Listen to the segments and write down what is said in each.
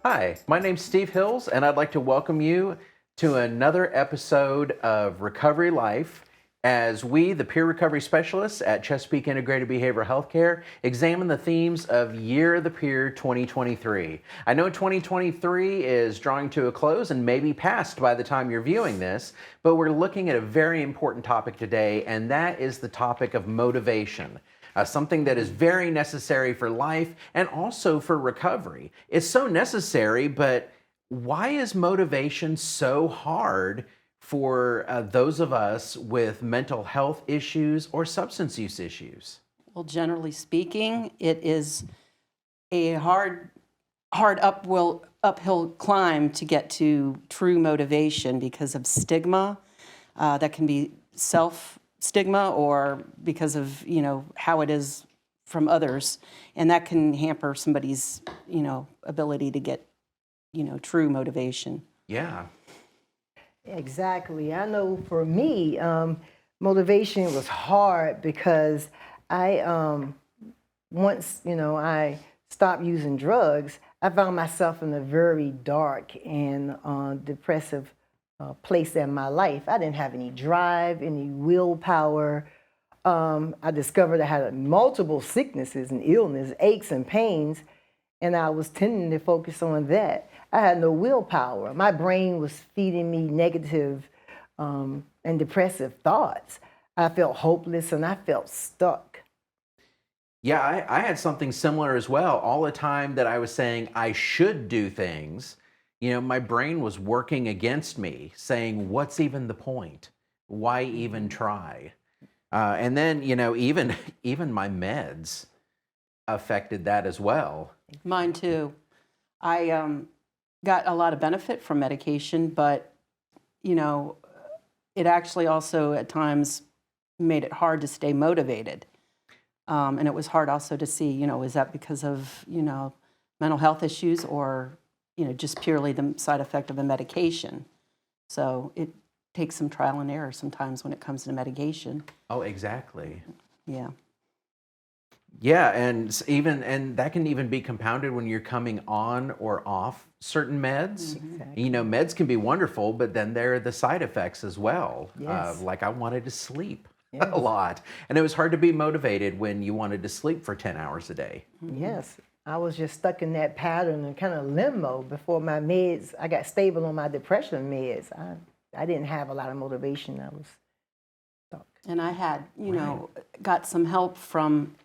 Hi, my name's Steve Hills, and I'd like to welcome you to another episode of Recovery Life as we, the peer recovery specialists at Chesapeake Integrated Behavioral Healthcare, examine the themes of Year of the Peer 2023. I know 2023 is drawing to a close and maybe past by the time you're viewing this, but we're looking at a very important topic today, and that is the topic of motivation. Something that is very necessary for life and also for recovery. It's so necessary, but why is motivation so hard for those of us with mental health issues or substance use issues? Well, generally speaking, it is a hard uphill climb to get to true motivation because of stigma. That can be self-stigma or because of, how it is from others. And that can hamper somebody's, ability to get, true motivation. Yeah. Exactly. I know for me, motivation was hard because once I stopped using drugs, I found myself in a very dark and depressive place in my life. I didn't have any drive, any willpower. I discovered I had multiple sicknesses and illness, aches and pains, and I was tending to focus on that. I had no willpower. My brain was feeding me negative and depressive thoughts. I felt hopeless and I felt stuck. Yeah, I had something similar as well. All the time that I was saying I should do things, my brain was working against me, saying, what's even the point? Why even try? And then, even my meds affected that as well. Mine too. I got a lot of benefit from medication, but, it actually also at times made it hard to stay motivated. And it was hard also to see, is that because of, mental health issues or, just purely the side effect of a medication. So it takes some trial and error sometimes when it comes to medication. Oh, exactly. Yeah. Yeah, and that can even be compounded when you're coming on or off certain meds. Exactly. Meds can be wonderful, but then there are the side effects as well. Yes. Like I wanted to sleep Yes. a lot, and it was hard to be motivated when you wanted to sleep for 10 hours a day. Yes. I was just stuck in that pattern and kind of limbo before my meds. I got stable on my depression meds. I didn't have a lot of motivation. I was stuck. And I had, got some help from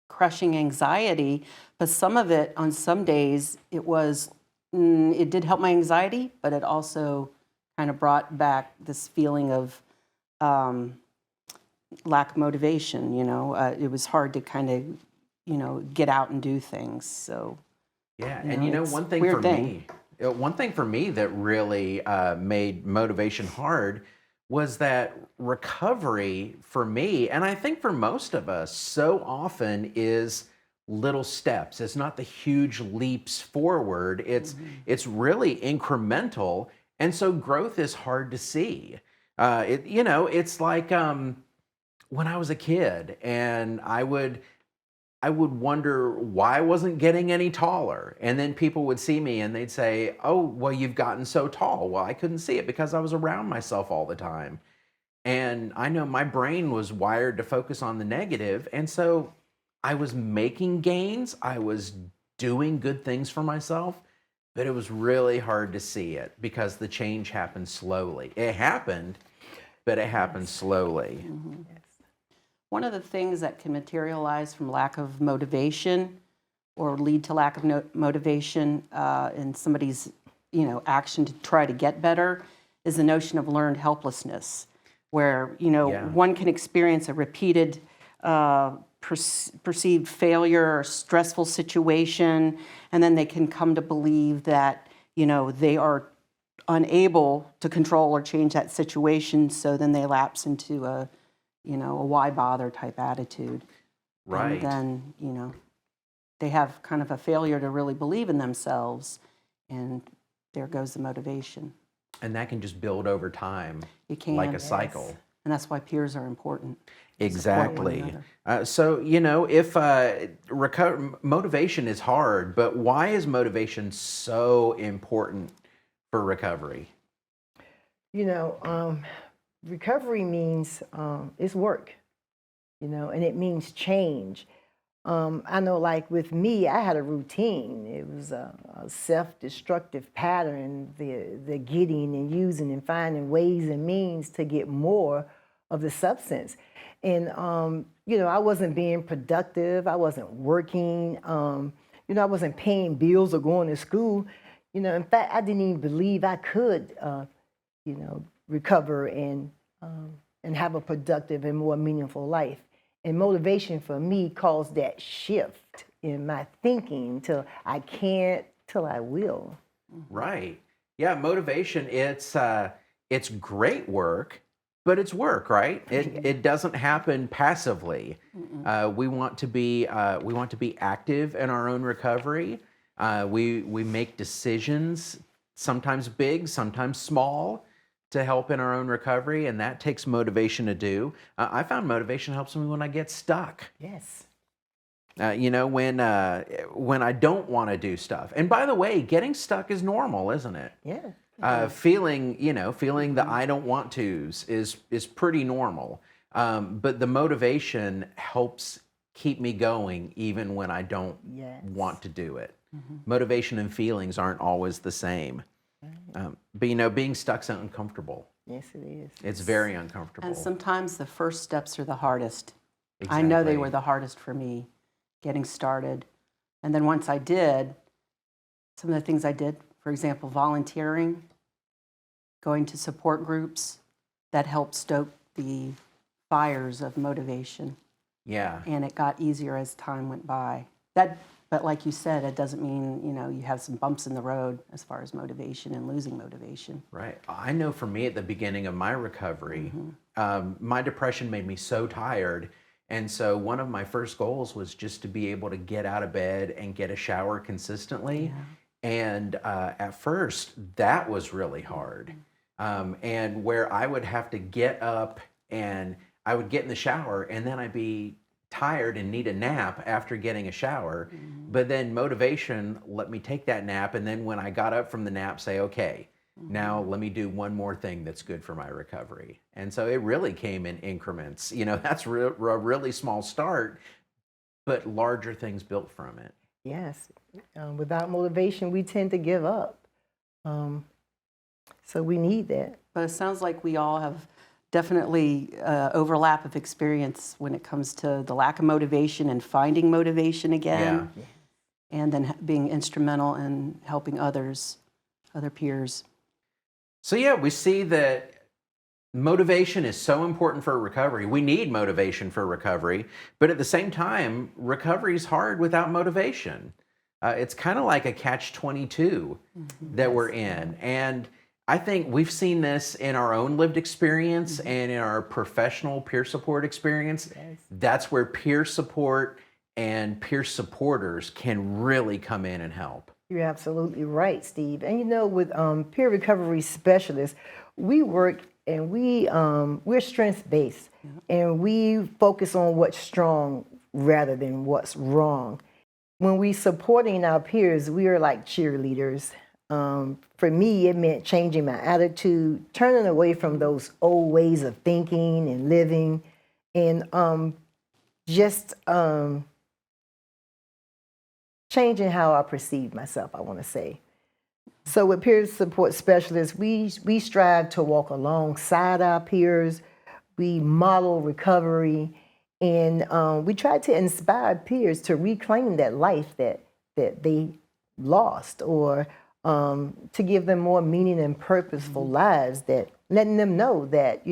crushing anxiety, but some of it on some days it did help my anxiety, but it also kind of brought back this feeling of lack of motivation. It was hard to kind of get out and do things. So Yeah, You and know, it's one a thing weird for thing. me, one thing for me that really made motivation hard was that recovery for me, and I think for most of us, so often is little steps. It's not the huge leaps forward. It's really incremental, and so growth is hard to see. It's like when I was a kid, and I would wonder why I wasn't getting any taller. And then people would see me and they'd say, oh, well, you've gotten so tall. Well, I couldn't see it because I was around myself all the time. And I know my brain was wired to focus on the negative. And so I was making gains. I was doing good things for myself, but it was really hard to see it because the change happened slowly. It happened, but it happened slowly. Yes. one of the things that can materialize from lack of motivation or lead to lack of motivation in somebody's action to try to get better is the notion of learned helplessness, where one can experience a repeated perceived failure or stressful situation, and then they can come to believe that they are unable to control or change that situation, so then they lapse into a why bother type attitude. Right. And then they have kind of a failure to really believe in themselves, and there goes the motivation. And that can just build over time It can. like a Yes. cycle. And that's why peers are important. Support one Exactly. another. So, if motivation is hard, but why is motivation so important for recovery? Recovery means it's work, and it means change. I know, like with me, I had a routine. It was a self-destructive pattern, the getting and using and finding ways and means to get more of the substance. And, I wasn't being productive. I wasn't working. I wasn't paying bills or going to school. In fact, I didn't even believe I could, recover and have a productive and more meaningful life. And motivation for me caused that shift in my thinking till I can't, till I will. Right. Yeah, motivation, it's great work, but it's work, right? It doesn't happen passively. We want to be active in our own recovery. We make decisions, sometimes big, sometimes small, to help in our own recovery, and that takes motivation to do. I found motivation helps me when I get stuck. Yes. When I don't want to do stuff. And by the way, getting stuck is normal, isn't it? Yeah. Feeling the I don't want tos is pretty normal. But the motivation helps keep me going even when I don't Yes. want to do it. Motivation and feelings aren't always the same. But being stuck's uncomfortable. Yes, it is. It's very uncomfortable. And sometimes the first steps are the hardest. I know they were the hardest for me, getting started. And then once I did, some of the things I did, for example, volunteering, going to support groups, that helped stoke the fires of motivation. Yeah. And it got easier as time went by. But like you said, it doesn't mean, you have some bumps in the road as far as motivation and losing motivation. Right. I know for me at the beginning of my recovery, my depression made me so tired. And so one of my first goals was just to be able to get out of bed and get a shower consistently. And at first, that was really hard. And where I would have to get up and I would get in the shower and then I'd be tired and need a nap after getting a shower. But then motivation let me take that nap. And then when I got up from the nap, say, okay, now let me do one more thing that's good for my recovery. And so it really came in increments. That's a really small start, but larger things built from it. Yes. Without motivation, we tend to give up. So we need that. But it sounds like we all have definitely overlap of experience when it comes to the lack of motivation and finding motivation again. Yeah. And then being instrumental in helping others, other peers. So yeah, we see that motivation is so important for recovery. We need motivation for recovery, but at the same time, recovery is hard without motivation. It's kind of like a catch-22 that we're in. And I think we've seen this in our own lived experience and in our professional peer support experience. Yes. That's where peer support and peer supporters can really come in and help. You're absolutely right, Steve. And with peer recovery specialists, we work and we're strengths-based, and we focus on what's strong rather than what's wrong. When we supporting our peers, we are like cheerleaders. For me, it meant changing my attitude, turning away from those old ways of thinking and living, and just changing how I perceive myself, I want to say. So with peer support specialists, we strive to walk alongside our peers. We model recovery, and we try to inspire peers to reclaim that life that they lost, or to give them more meaning and purposeful lives, that letting them know that,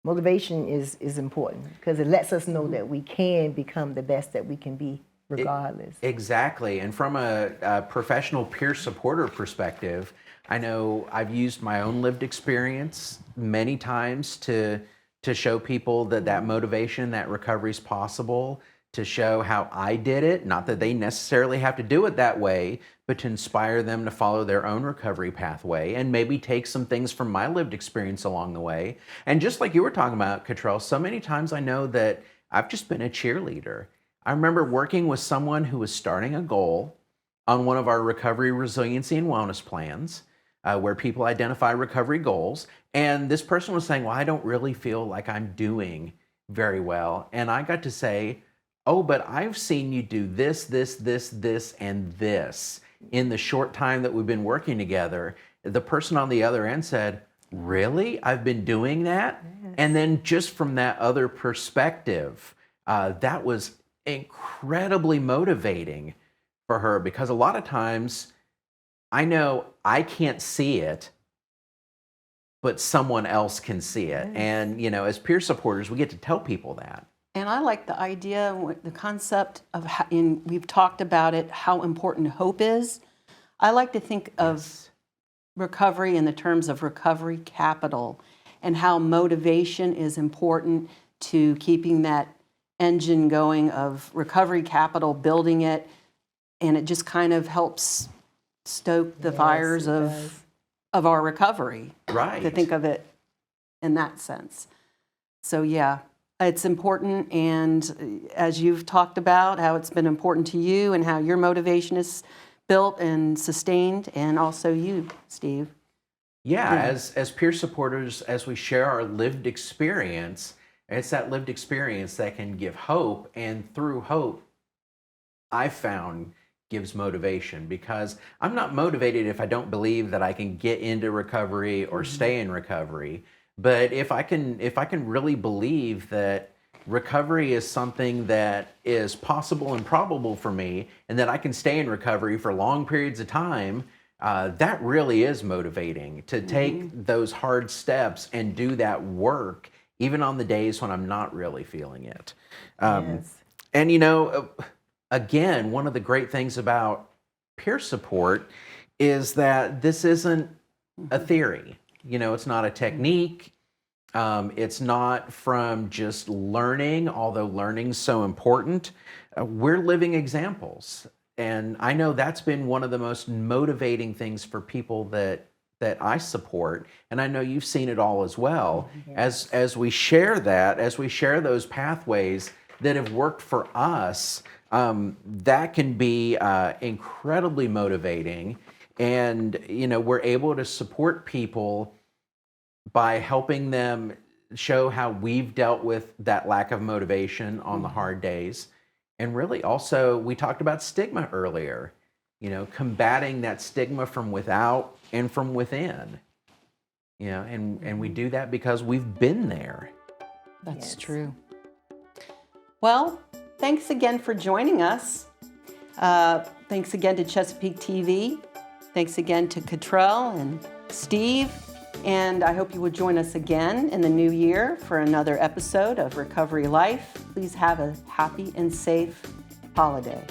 motivation is important, because it lets us know that we can become the best that we can be regardless. Exactly. And from a professional peer supporter perspective, I know I've used my own lived experience many times to show people that motivation, that recovery is possible, to show how I did it. Not that they necessarily have to do it that way, but to inspire them to follow their own recovery pathway and maybe take some things from my lived experience along the way. And just like you were talking about, Cottrell, so many times I know that I've just been a cheerleader. I remember working with someone who was starting a goal on one of our recovery, resiliency, and wellness plans, where people identify recovery goals. And this person was saying, well, I don't really feel like I'm doing very well. And I got to say, oh, but I've seen you do this, this, this, this, and this in the short time that we've been working together. The person on the other end said, really? I've been doing that? Yes. And then just from that other perspective, that was incredibly motivating for her, because a lot of times I know I can't see it, but someone else can see it. Yes. And, you know, as peer supporters, we get to tell people that. And I like the idea, the concept of, we've talked about it, how important hope is. I like to think of recovery in the terms of recovery capital and how motivation is important to keeping that engine going of recovery capital, building it, and it just kind of helps stoke the fires of our recovery. Right. To think of it in that sense. So yeah, it's important, and as you've talked about how it's been important to you and how your motivation is built and sustained, and also you, Steve. Yeah, as peer supporters, as we share our lived experience, it's that lived experience that can give hope, and through hope, I found gives motivation, because I'm not motivated if I don't believe that I can get into recovery or stay in recovery. But if I can really believe that recovery is something that is possible and probable for me, and that I can stay in recovery for long periods of time, that really is motivating to take those hard steps and do that work, even on the days when I'm not really feeling it. And, you know, again, one of the great things about peer support is that this isn't a theory. You know, it's not a technique. It's not from just learning, although learning's so important. We're living examples. And I know that's been one of the most motivating things for people that I support. And I know you've seen it all as well. As we share that, as we share those pathways that have worked for us, that can be incredibly motivating. And, you know, we're able to support people by helping them show how we've dealt with that lack of motivation on the hard days. And really also, we talked about stigma earlier, you know, combating that stigma from without and from within. You know, and we do that because we've been there. That's true. Well, thanks again for joining us. Thanks again to Chesapeake TV. Thanks again to Cottrell and Steve. And I hope you will join us again in the new year for another episode of Recovery Life. Please have a happy and safe holiday.